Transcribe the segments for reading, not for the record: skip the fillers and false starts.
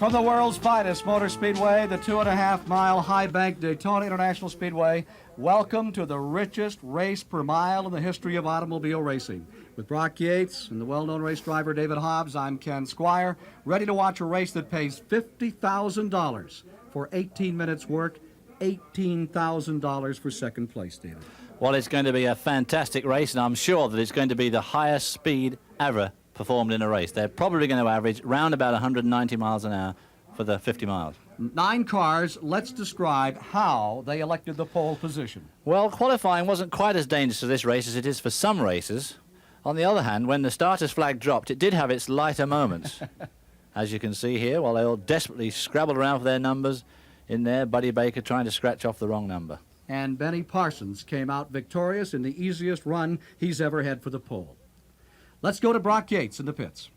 From the world's finest motor speedway, the 2.5-mile high bank Daytona International Speedway, welcome to the richest race per mile in the history of automobile racing. With Brock Yates and the well-known race driver David Hobbs, I'm Ken Squire, ready to watch a race that pays $50,000 for 18 minutes work, $18,000 for second place, David. Well, it's going to be a fantastic race, and I'm sure that it's going to be the highest speed ever performed in a race. They're probably going to average round about 190 miles an hour for the 50 miles. 9 cars. Let's describe how they elected the pole position. Well, qualifying wasn't quite as dangerous for this race as it is for some races. On the other hand, when the starter's flag dropped, it did have its lighter moments. As you can see here, while they all desperately scrabbled around for their numbers in there, Buddy Baker trying to scratch off the wrong number. And Benny Parsons came out victorious in the easiest run he's ever had for the pole. Let's go to Brock Yates in the pits.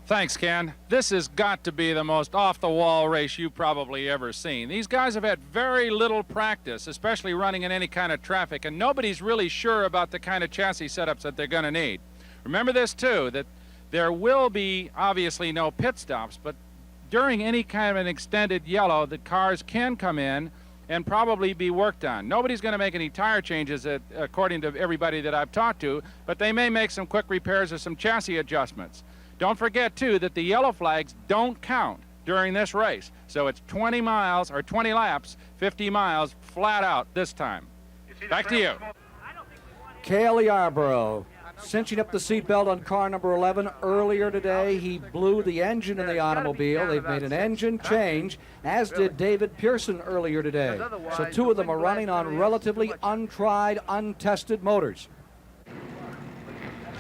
Thanks, Ken. This has got to be the most off-the-wall race you've probably ever seen. These guys have had very little practice, especially running in any kind of traffic, and nobody's really sure about the kind of chassis setups that they're going to need. Remember this, too, that there will be, obviously, no pit stops, but during any kind of an extended yellow, the cars can come in and probably be worked on. Nobody's going to make any tire changes, according to everybody that I've talked to, but they may make some quick repairs or some chassis adjustments. Don't forget, too, that the yellow flags don't count during this race. So it's 20 miles or 20 laps, 50 miles flat out this time. Back to you. Cale Yarborough cinching up the seatbelt on car number 11 earlier today. He blew the engine in the automobile. They've made an engine change, as did David Pearson earlier today. So 2 of them are running on relatively untried, untested motors.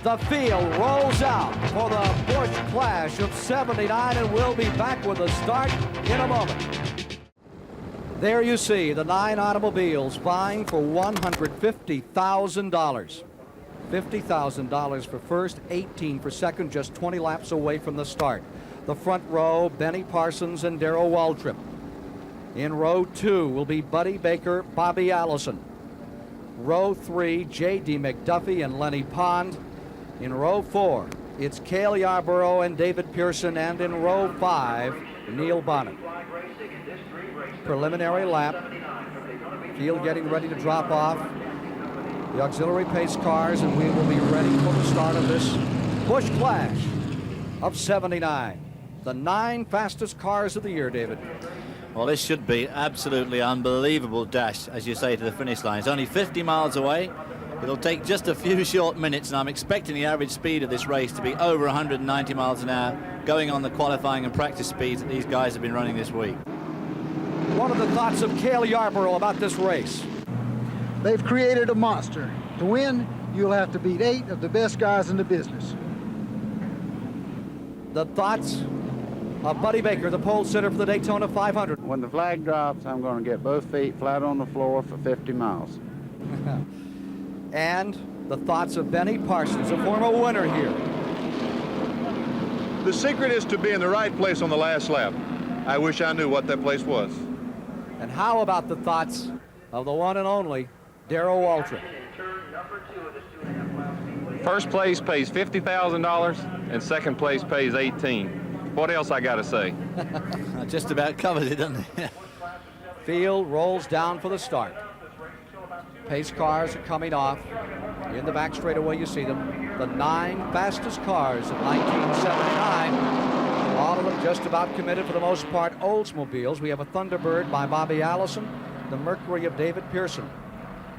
The field rolls out for the Busch Clash of '79, and we'll be back with a start in a moment. There you see the 9 automobiles vying for $150,000. $50,000 for first, 18 for second, just 20 laps away from the start. The front row, Benny Parsons and Darrell Waltrip. In row 2 will be Buddy Baker, Bobby Allison. Row 3, J.D. McDuffie and Lenny Pond. In row 4, it's Cale Yarborough and David Pearson, and in row 5, Neil Bonnet. Preliminary lap. Field getting ready to drop off. The auxiliary pace cars, and we will be ready for the start of this Busch Clash of '79. The 9 fastest cars of the year, David. Well, this should be absolutely unbelievable dash, as you say, to the finish line. It's only 50 miles away. It'll take just a few short minutes, and I'm expecting the average speed of this race to be over 190 miles an hour, going on the qualifying and practice speeds that these guys have been running this week. What are the thoughts of Cale Yarborough about this race? They've created a monster. To win, you'll have to beat 8 of the best guys in the business. The thoughts of Buddy Baker, the pole sitter for the Daytona 500. When the flag drops, I'm going to get both feet flat on the floor for 50 miles. And the thoughts of Benny Parsons, a former winner here. The secret is to be in the right place on the last lap. I wish I knew what that place was. And how about the thoughts of the one and only Darrell Waltrip? First place pays $50,000 and second place pays $18,000. What else I got to say? Just about covers it, doesn't it? Field rolls down for the start. Pace cars are coming off. In the back straightaway, you see them. The 9 fastest cars of 1979. All of them just about committed, for the most part, Oldsmobiles. We have a Thunderbird by Bobby Allison, the Mercury of David Pearson.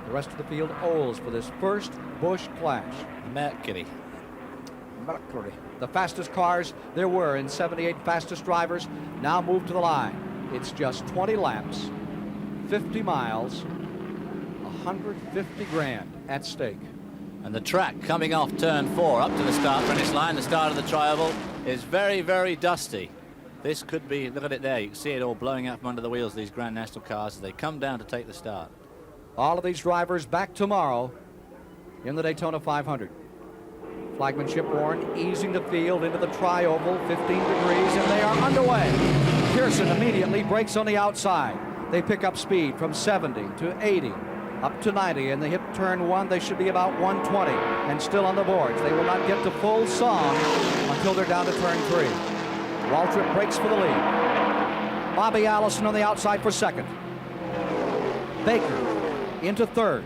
The rest of the field Olds for this first Busch Clash. Mercury. The fastest cars there were in '78, fastest drivers, now move to the line. It's just 20 laps, 50 miles, 150 grand at stake. And the track coming off turn 4 up to the start-finish line, the start of the tri-oval, is very, very dusty. This could be, look at it there, you can see it all blowing out from under the wheels of these Grand National cars as they come down to take the start. All of these drivers back tomorrow in the Daytona 500. Flagmanship worn, easing the field into the tri-oval, 15 degrees, and they are underway. Pearson immediately breaks on the outside. They pick up speed from 70 to 80, up to 90, and they hit turn 1. They should be about 120 and still on the boards. They will not get to full song until they're down to turn 3. Waltrip breaks for the lead. Bobby Allison on the outside for second. Baker into third.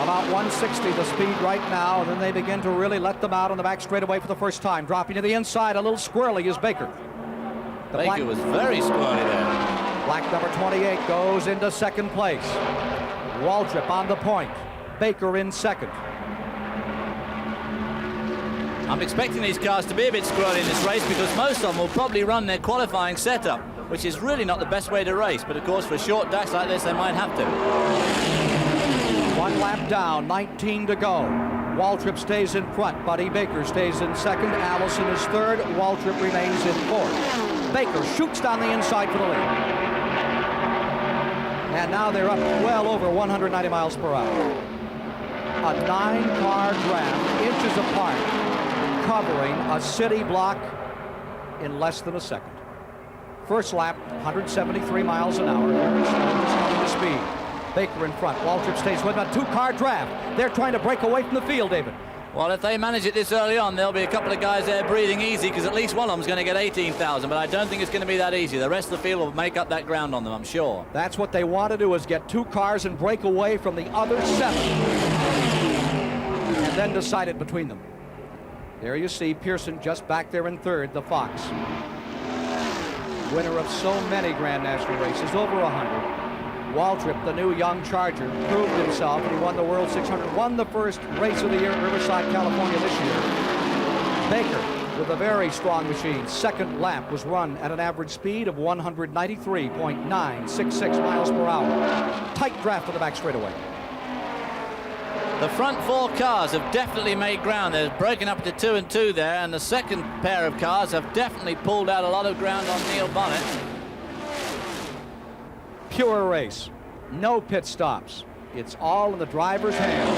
About 160 the speed right now, and then they begin to really let them out on the back straightaway for the first time. Dropping to the inside, a little squirrely is Baker. Baker was very squirrely there. Black number 28 goes into second place. Waltrip on the point. Baker in second. I'm expecting these cars to be a bit squirrely in this race because most of them will probably run their qualifying setup, which is really not the best way to race. But of course, for a short dash like this, they might have to. 1 lap down, 19 to go. Waltrip stays in front. Buddy Baker stays in second. Allison is third. Waltrip remains in fourth. Baker shoots down the inside for the lead. And now they're up well over 190 miles per hour. A 9-car draft, inches apart, covering a city block in less than a second. First lap, 173 miles an hour. Here's the speed. Baker in front. Waltrip stays with him. A 2-car draft. They're trying to break away from the field, David. Well, if they manage it this early on, there'll be a couple of guys there breathing easy because at least one of them's going to get 18,000, but I don't think it's going to be that easy. The rest of the field will make up that ground on them, I'm sure. That's what they want to do, is get 2 cars and break away from the other 7. And then decide it between them. There you see Pearson just back there in third, the Fox. Winner of so many Grand National races, over 100. Waltrip, the new young Charger, proved himself, and he won the World 600, won the first race of the year in Riverside, California this year. Baker with a very strong machine. Second lap was run at an average speed of 193.966 miles per hour. Tight draft to the back straightaway. The front 4 cars have definitely made ground. They're breaking up to 2 and 2 there, and the second pair of cars have definitely pulled out a lot of ground on Neil Bonnet. Pure race. No pit stops. It's all in the driver's hands.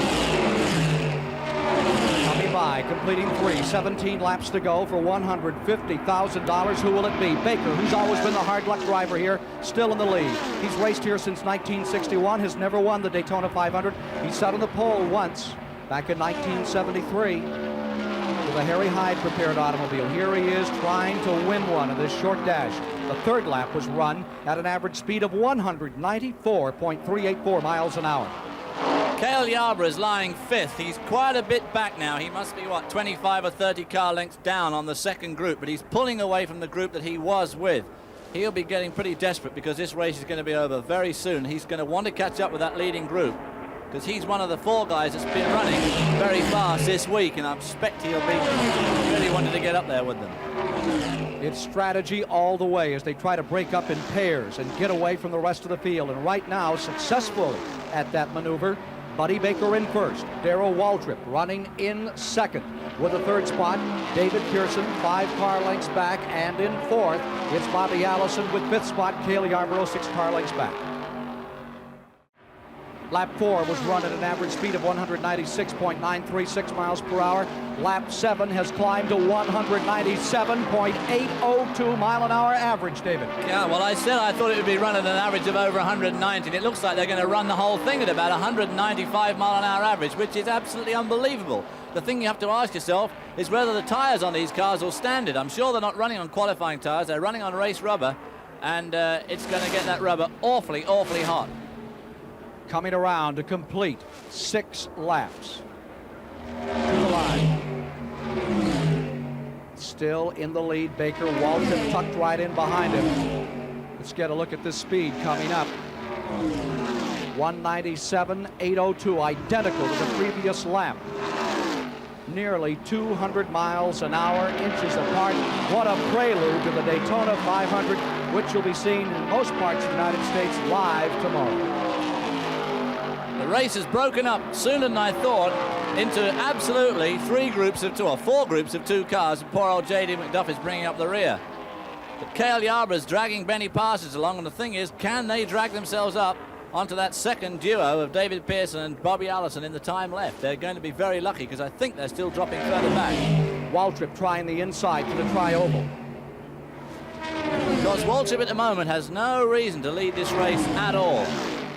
Coming by, completing 3, 17 laps to go for $150,000. Who will it be? Baker, who's always been the hard luck driver here, still in the lead. He's raced here since 1961, has never won the Daytona 500. He sat on the pole once back in 1973 with a Harry Hyde prepared automobile. Here he is trying to win one in this short dash. The third lap was run at an average speed of 194.384 miles an hour. Cale Yarborough is lying 5th. He's quite a bit back now. He must be, what, 25 or 30 car lengths down on the second group, but he's pulling away from the group that he was with. He'll be getting pretty desperate because this race is going to be over very soon. He's going to want to catch up with that leading group because he's one of the 4 guys that's been running very fast this week, and I expect he'll be really wanting to get up there with them. It's strategy all the way as they try to break up in pairs and get away from the rest of the field. And right now, successfully at that maneuver, Buddy Baker in first. Darrell Waltrip running in second. With a third spot, David Pearson, 5 car lengths back. And in fourth, it's Bobby Allison with 5th spot. Cale Yarborough, 6 car lengths back. Lap 4 was run at an average speed of 196.936 miles per hour. Lap 7 has climbed to 197.802 mile an hour average, David. Yeah, well, I said I thought it would be run at an average of over 190. It looks like they're going to run the whole thing at about 195 mile an hour average, which is absolutely unbelievable. The thing you have to ask yourself is whether the tires on these cars will stand it. I'm sure they're not running on qualifying tires. They're running on race rubber, and it's going to get that rubber awfully, awfully hot. Coming around to complete 6 laps to the line. Still in the lead, Baker. Waltrip tucked right in behind him. Let's get a look at this speed coming up. 197.802, identical to the previous lap. Nearly 200 miles an hour, inches apart. What a prelude to the Daytona 500, which will be seen in most parts of the United States live tomorrow. The race has broken up sooner than I thought into absolutely 3 groups of 2, or 4 groups of 2 cars, and poor old J.D. McDuff is bringing up the rear. But Cale Yarborough is dragging Benny Parsons along, and the thing is, can they drag themselves up onto that second duo of David Pearson and Bobby Allison in the time left? They're going to be very lucky because I think they're still dropping further back. Waltrip trying the inside to the tri-oval. Because Waltrip at the moment has no reason to lead this race at all.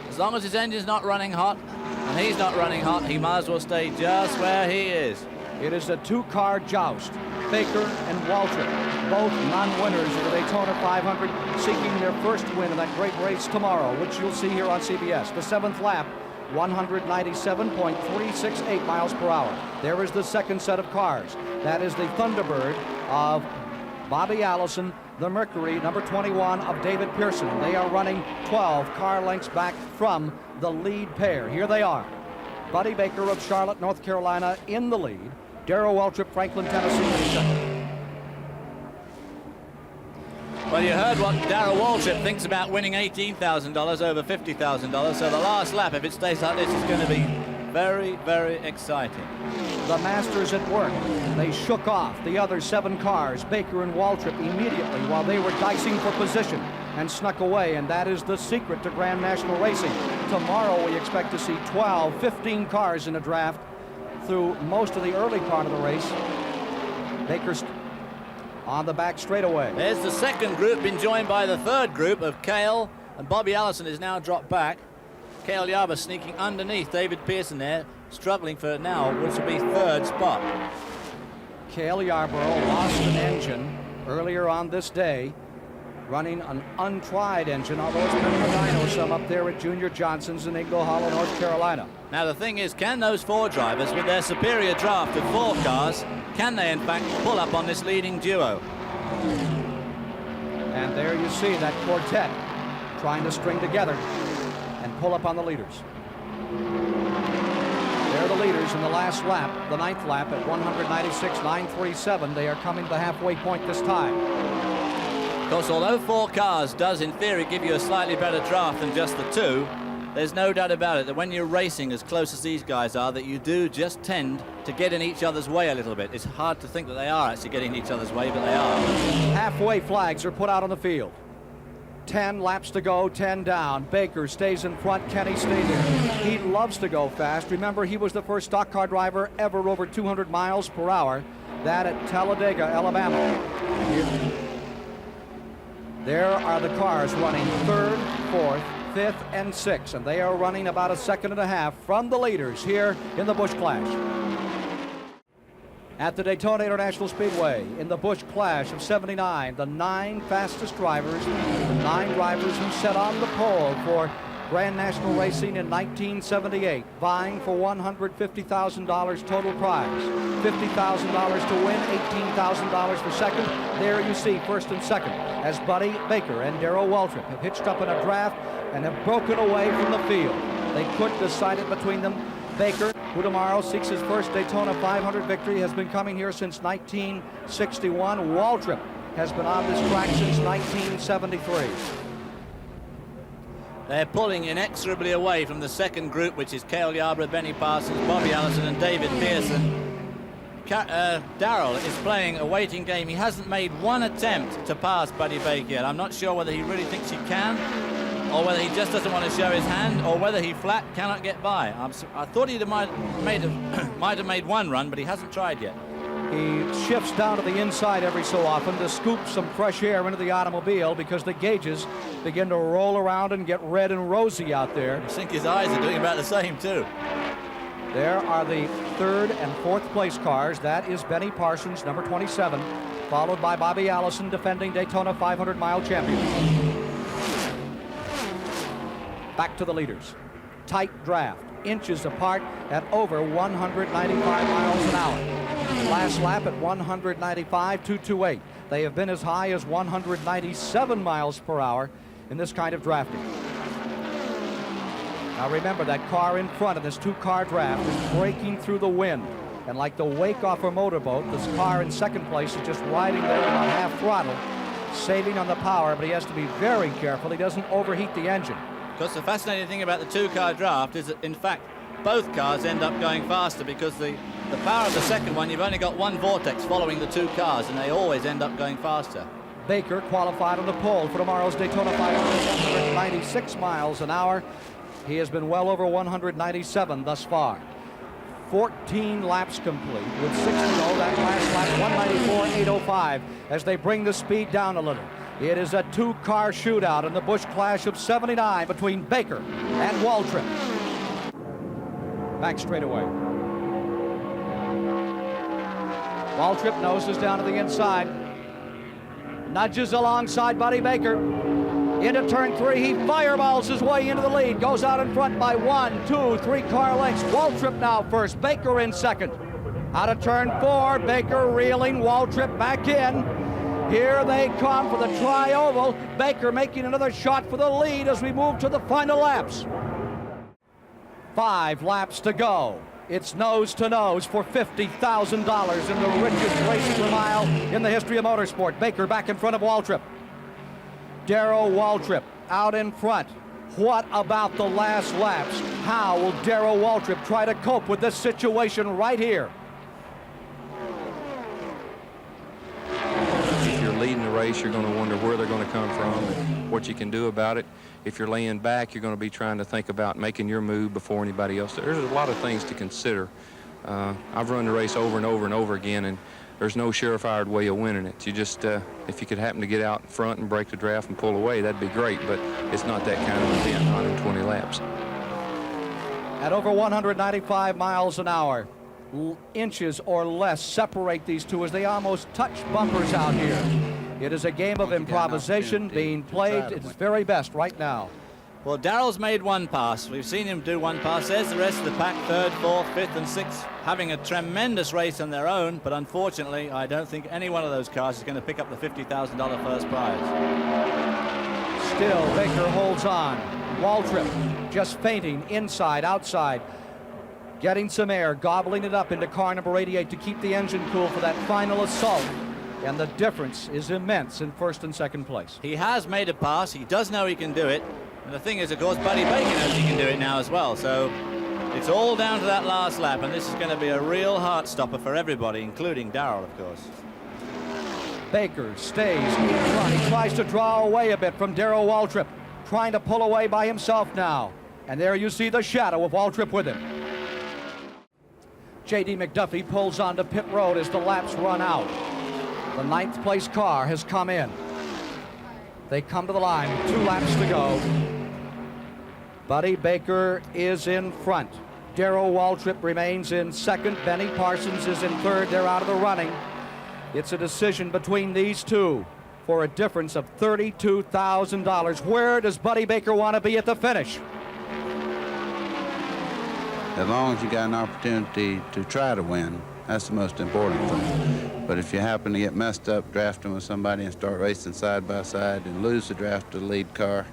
As long as his engine's not running hot, and he's not running hot, he might as well stay just where he is. It is a 2-car joust. Baker and Waltrip. both non-winners of the Daytona 500, seeking their first win in that great race tomorrow, which you'll see here on CBS. The 7th lap, 197.368 miles per hour. There is the second set of cars. That is the Thunderbird of Bobby Allison, the Mercury, number 21 of David Pearson. They are running 12 car lengths back from the lead pair. Here they are. Buddy Baker of Charlotte, North Carolina in the lead. Darrell Waltrip, Franklin, Tennessee in second. Well, you heard what Darrell Waltrip thinks about winning $18,000 over $50,000. So the last lap, if it stays like this, is going to be very, very exciting. The Masters at work. They shook off the other 7 cars, Baker and Waltrip, immediately while they were dicing for position and snuck away, and that is the secret to Grand National Racing. Tomorrow we expect to see 12, 15 cars in a draft through most of the early part of the race. Baker's on the back straightaway. There's the second group, been joined by the third group of Cale, and Bobby Allison is now dropped back. Cale Yarber sneaking underneath David Pearson there, struggling for now, which will be third spot. Cale Yarborough lost an engine earlier on this day, running an untried engine, although it's been a dyno some up there at Junior Johnson's in Eagle Hollow, North Carolina. Now the thing is, can those 4 drivers, with their superior draft of 4 cars, can they in fact pull up on this leading duo? And there you see that quartet trying to string together and pull up on the leaders. They're the leaders in the last lap, the 9th lap at 196.937. They are coming to the halfway point this time. Of course, although 4 cars does in theory give you a slightly better draft than just the 2, there's no doubt about it that when you're racing as close as these guys are, that you do just tend to get in each other's way a little bit. It's hard to think that they are actually getting in each other's way, but they are. Halfway flags are put out on the field. 10 laps to go, 10 down. Baker stays in front. Can he stay there? He loves to go fast. Remember, he was the first stock car driver ever over 200 miles per hour. That at Talladega, Alabama. There are the cars running 3rd, 4th, 5th, and 6th, and they are running about a second and a half from the leaders here in the Busch Clash. At the Daytona International Speedway, in the Busch Clash of '79, the 9 fastest drivers, the 9 drivers who set on the pole for Grand National Racing in 1978, vying for $150,000 total prize. $50,000 to win, $18,000 for second. There you see first and second, as Buddy Baker and Darrell Waltrip have hitched up in a draft and have broken away from the field. They couldn't decide it between them. Baker, who tomorrow seeks his first Daytona 500 victory, has been coming here since 1961. Waltrip has been on this track since 1973. They're pulling inexorably away from the second group, which is Cale Yarborough, Benny Parsons, Bobby Allison, and David Pearson. Darrell is playing a waiting game. He hasn't made one attempt to pass Buddy Baker yet. I'm not sure whether he really thinks he can, or whether he just doesn't want to show his hand, or whether he flat cannot get by. I thought he might have made one run, but he hasn't tried yet. He shifts down to the inside every so often to scoop some fresh air into the automobile because the gauges begin to roll around and get red and rosy out there. I think his eyes are doing about the same too. There are the 3rd and 4th place cars. That is Benny Parsons, number 27, followed by Bobby Allison, defending Daytona 500-mile champion. Back to the leaders. Tight draft, inches apart at over 195 miles an hour. Last lap at 195.228. They have been as high as 197 miles per hour in this kind of drafting. Now remember, that car in front of this 2-car draft is breaking through the wind. And like the wake off a motorboat, this car in second place is just riding there on half throttle, saving on the power, but he has to be very careful he doesn't overheat the engine. Because the fascinating thing about the 2-car draft is that, in fact, both cars end up going faster because the power of the second one, you've only got one vortex following the 2 cars, and they always end up going faster. Baker qualified on the pole for tomorrow's Daytona 500, 196 miles an hour. He has been well over 197 thus far. 14 laps complete with 60, that last lap, 194.805, as they bring the speed down a little. It is a 2-car shootout in the Busch Clash of '79 between Baker and Waltrip. Back straightaway. Waltrip noses down to the inside. nudges alongside Buddy Baker. Into turn 3, he fireballs his way into the lead, goes out in front by 1, 2, 3 car lengths. Waltrip now first, Baker in second. Out of turn 4, Baker reeling, Waltrip back in. Here they come for the tri-oval. Baker making another shot for the lead as we move to the final laps. 5 laps to go. It's nose to nose for $50,000 in the richest race per mile in the history of motorsport. Baker back in front of Waltrip. Darrell Waltrip out in front. What about the last laps? How will Darrell Waltrip try to cope with this situation right here? If you're leading the race, you're going to wonder where they're going to come from and what you can do about it. If you're laying back, you're going to be trying to think about making your move before anybody else. There's a lot of things to consider. I've run the race over and over and over again, and there's no surefire way of winning it. You just, if you could happen to get out in front and break the draft and pull away, that'd be great, but it's not that kind of event, 120 laps. At over 195 miles an hour, inches or less separate these two as they almost touch bumpers out here. It is a game of improvisation being played at its very best right now. Well, Darrell's made one pass. We've seen him do one pass. There's the rest of the pack, 3rd, 4th, 5th, and 6th, having a tremendous race on their own, but unfortunately, I don't think any one of those cars is going to pick up the $50,000 first prize. Still, Baker holds on. Waltrip just feinting inside, outside, getting some air, gobbling it up into car number 88 to keep the engine cool for that final assault. And the difference is immense in 1st and 2nd place. He has made a pass. He does know he can do it. And the thing is, of course, Buddy Baker knows he can do it now as well. So it's all down to that last lap, and this is going to be a real heart stopper for everybody, including Darrell, of course. Baker stays in front. He tries to draw away a bit from Darrell Waltrip, trying to pull away by himself now. And there you see the shadow of Waltrip with him. J.D. McDuffie pulls onto pit road as the laps run out. The 9th place car has come in. They come to the line, 2 laps to go. Buddy Baker is in front. Darrell Waltrip remains in 2nd. Benny Parsons is in 3rd. They're out of the running. It's a decision between these two for a difference of $32,000. Where does Buddy Baker want to be at the finish? As long as you got an opportunity to try to win, that's the most important thing. But if you happen to get messed up drafting with somebody and start racing side by side and lose the draft to the lead car,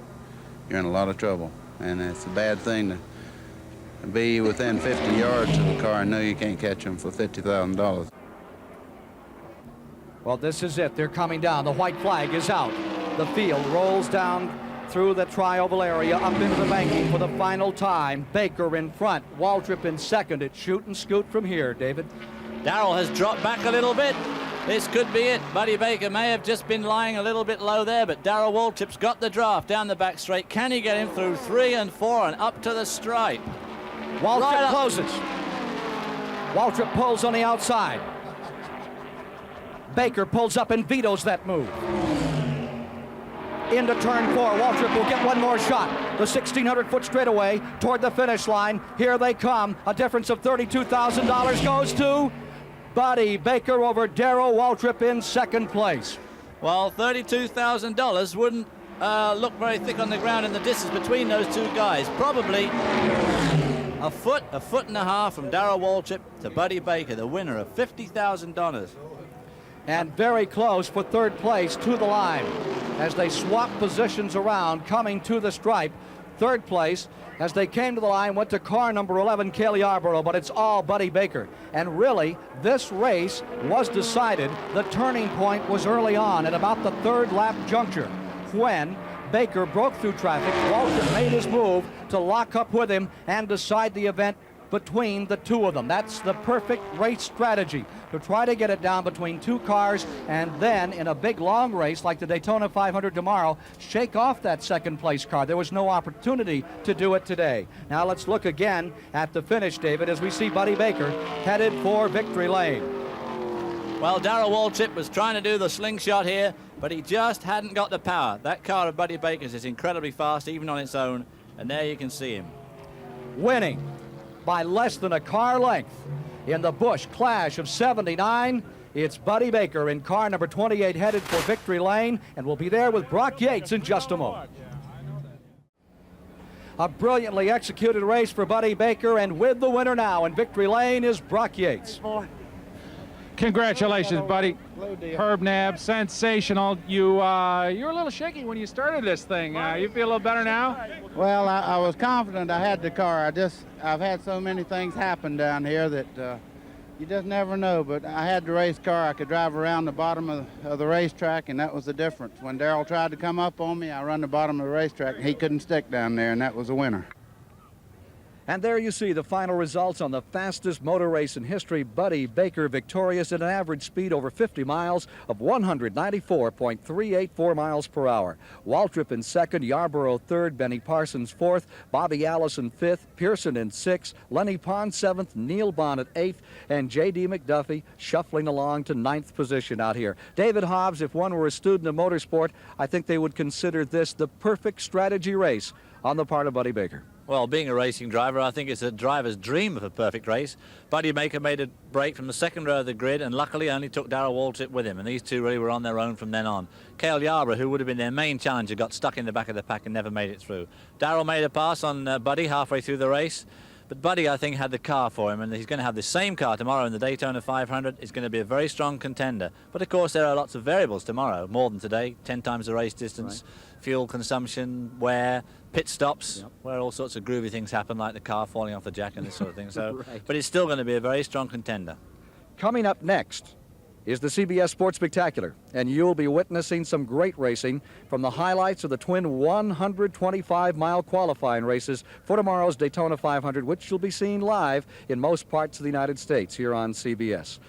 you're in a lot of trouble. And it's a bad thing to be within 50 yards of the car and know you can't catch them for $50,000. Well, this is it. They're coming down. The white flag is out. The field rolls down through the tri-oval area up into the banking for the final time. Baker in front, Waltrip in 2nd. It's shoot and scoot from here, David. Darrell has dropped back a little bit. This could be it. Buddy Baker may have just been lying a little bit low there, but Darrell Waltrip's got the draft down the back straight. Can he get him through 3 and 4 and up to the stripe? Waltrip closes. Waltrip pulls on the outside. Baker pulls up and vetoes that move. Into turn 4, Waltrip will get one more shot. The 1,600-foot straightaway toward the finish line. Here they come. A difference of $32,000 goes to Buddy Baker over Darrell Waltrip in 2nd place. Well, $32,000 wouldn't look very thick on the ground in the distance between those two guys. Probably a foot and a half from Darrell Waltrip to Buddy Baker, the winner of $50,000. And very close for 3rd place to the line as they swap positions around, coming to the stripe. 3rd place, as they came to the line, went to car number 11, Cale Yarborough, but it's all Buddy Baker. And really, this race was decided. The turning point was early on at about the 3rd lap juncture when Baker broke through traffic. Waltrip made his move to lock up with him and decide the event between the two of them. That's the perfect race strategy, to try to get it down between 2 cars and then in a big long race like the Daytona 500 tomorrow, shake off that 2nd place car. There was no opportunity to do it today. Now let's look again at the finish, David, as we see Buddy Baker headed for victory lane. Well, Darrell Waltrip was trying to do the slingshot here, but he just hadn't got the power. That car of Buddy Baker's is incredibly fast, even on its own, and there you can see him. Winning by less than a car length in the Busch Clash of '79, It's Buddy Baker in car number 28 headed for victory lane, and we'll be there with Brock Yates in just a moment. A brilliantly executed race for Buddy Baker, and with the winner now in victory lane is Brock Yates. Congratulations, buddy. Herb Nab, sensational. You were a little shaky when you started this thing. You feel a little better now? Well, I was confident I had the car. I've had so many things happen down here that you just never know. But I had the race car. I could drive around the bottom of the racetrack, and that was the difference. When Darrell tried to come up on me, I run the bottom of the racetrack, and he couldn't stick down there, and that was a winner. And there you see the final results on the fastest motor race in history. Buddy Baker victorious at an average speed over 50 miles of 194.384 miles per hour. Waltrip in second, Yarborough third, Benny Parsons fourth, Bobby Allison fifth, Pearson in sixth, Lenny Pond seventh, Neil Bond at eighth, and J.D. McDuffie shuffling along to ninth position out here. David Hobbs, if one were a student of motorsport, I think they would consider this the perfect strategy race on the part of Buddy Baker. Well, being a racing driver, I think it's a driver's dream of a perfect race. Buddy Baker made a break from the second row of the grid and luckily only took Darrell Waltrip with him, and these two really were on their own from then on. Cale Yarborough, who would have been their main challenger, got stuck in the back of the pack and never made it through. Darrell made a pass on Buddy halfway through the race, but Buddy, I think, had the car for him, and he's going to have the same car tomorrow in the Daytona 500. It's going to be a very strong contender. But, of course, there are lots of variables tomorrow, more than today, 10 times the race distance, fuel consumption, wear, pit stops, where all sorts of groovy things happen, like the car falling off the jack and this sort of thing. So, but it's still going to be a very strong contender. Coming up next is the CBS Sports Spectacular, and you'll be witnessing some great racing from the highlights of the twin 125-mile qualifying races for tomorrow's Daytona 500, which you'll be seeing live in most parts of the United States here on CBS.